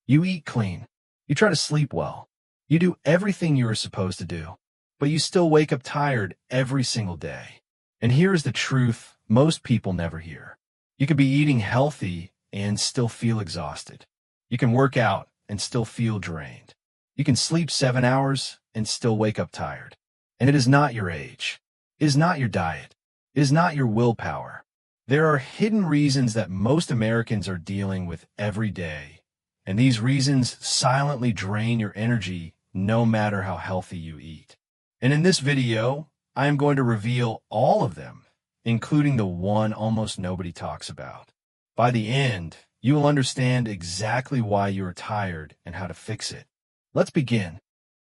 You eat clean. You try to sleep well. You do everything you are supposed to do, but you still wake up tired every single day. And here's the truth most people never hear. You could be eating healthy and still feel exhausted. You can work out and still feel drained. You can sleep 7 hours and still wake up tired. And it is not your age. It is not your diet. It is not your willpower. There are hidden reasons that most Americans are dealing with every day, and these reasons silently drain your energy no matter how healthy you eat. And in this video, I am going to reveal all of them, including the one almost nobody talks about. By the end, you will understand exactly why you are tired and how to fix it. Let's begin.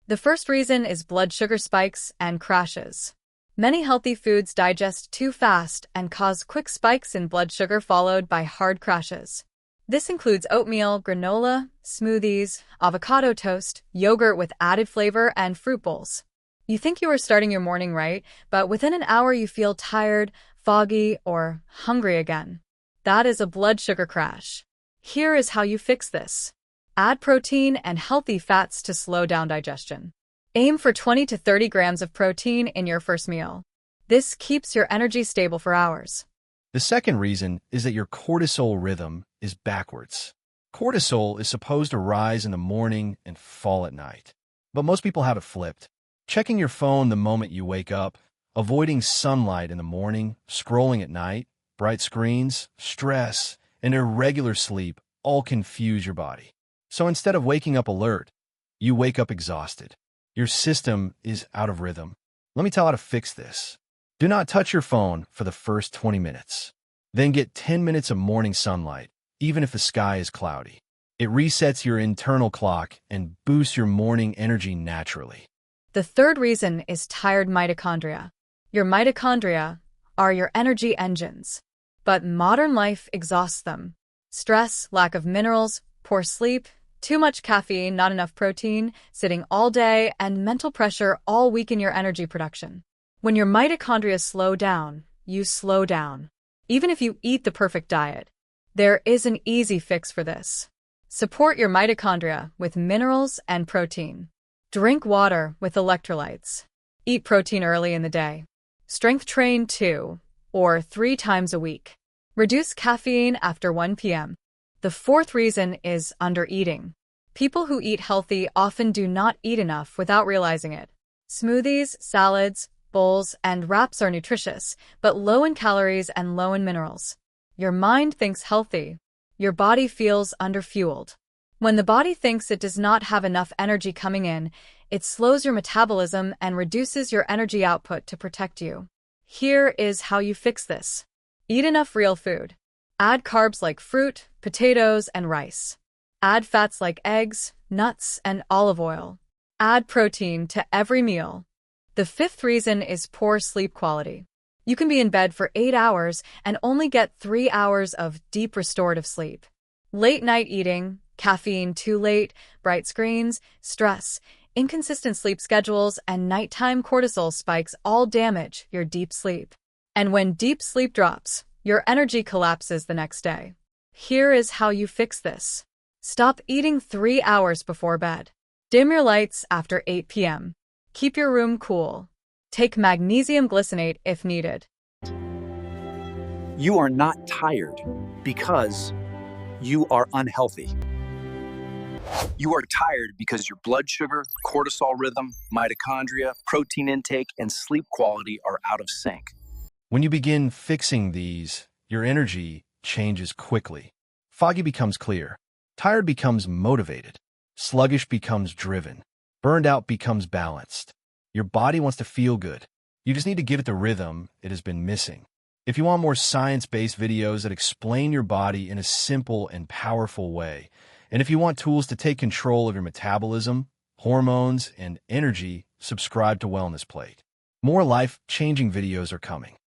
The first reason is blood sugar spikes and crashes. Many healthy foods digest too fast and cause quick spikes in blood sugar followed by hard crashes. This includes oatmeal, granola, smoothies, avocado toast, yogurt with added flavor, and fruit bowls. You think you are starting your morning right, but within an hour you feel tired, foggy, or hungry again. That is a blood sugar crash. Here is how you fix this. Add protein and healthy fats to slow down digestion. Aim for 20 to 30 grams of protein in your first meal. This keeps your energy stable for hours. The second reason is that your cortisol rhythm is backwards. Cortisol is supposed to rise in the morning and fall at night. But most people have it flipped. Checking your phone the moment you wake up, avoiding sunlight in the morning, scrolling at night, bright screens, stress, and irregular sleep all confuse your body. So instead of waking up alert, you wake up exhausted. Your system is out of rhythm. Let me tell you how to fix this. Do not touch your phone for the first 20 minutes. Then get 10 minutes of morning sunlight, even if the sky is cloudy. It resets your internal clock and boosts your morning energy naturally. The third reason is tired mitochondria. Your mitochondria are your energy engines, but modern life exhausts them. Stress, lack of minerals, poor sleep, too much caffeine, not enough protein, sitting all day, and mental pressure all weaken your energy production. When your mitochondria slow down, you slow down. Even if you eat the perfect diet, there is an easy fix for this. Support your mitochondria with minerals and protein. Drink water with electrolytes. Eat protein early in the day. Strength train 2 or 3 times a week. Reduce caffeine after 1 p.m. The fourth reason is undereating. People who eat healthy often do not eat enough without realizing it. Smoothies, salads, bowls, and wraps are nutritious, but low in calories and low in minerals. Your mind thinks healthy. Your body feels underfueled. When the body thinks it does not have enough energy coming in, it slows your metabolism and reduces your energy output to protect you. Here is how you fix this. Eat enough real food. Add carbs like fruit, potatoes, and rice. Add fats like eggs, nuts, and olive oil. Add protein to every meal. The fifth reason is poor sleep quality. You can be in bed for 8 hours and only get 3 hours of deep restorative sleep. Late night eating, caffeine too late, bright screens, stress, inconsistent sleep schedules, and nighttime cortisol spikes all damage your deep sleep. And when deep sleep drops, your energy collapses the next day. Here is how you fix this. Stop eating 3 hours before bed. Dim your lights after 8 p.m. Keep your room cool. Take magnesium glycinate if needed. You are not tired because you are unhealthy. You are tired because your blood sugar, cortisol rhythm, mitochondria, protein intake, and sleep quality are out of sync. When you begin fixing these, your energy changes quickly. Foggy becomes clear. Tired becomes motivated. Sluggish becomes driven. Burned out becomes balanced. Your body wants to feel good. You just need to give it the rhythm it has been missing. If you want more science-based videos that explain your body in a simple and powerful way, and if you want tools to take control of your metabolism, hormones, and energy, subscribe to Wellness Plate. More life-changing videos are coming.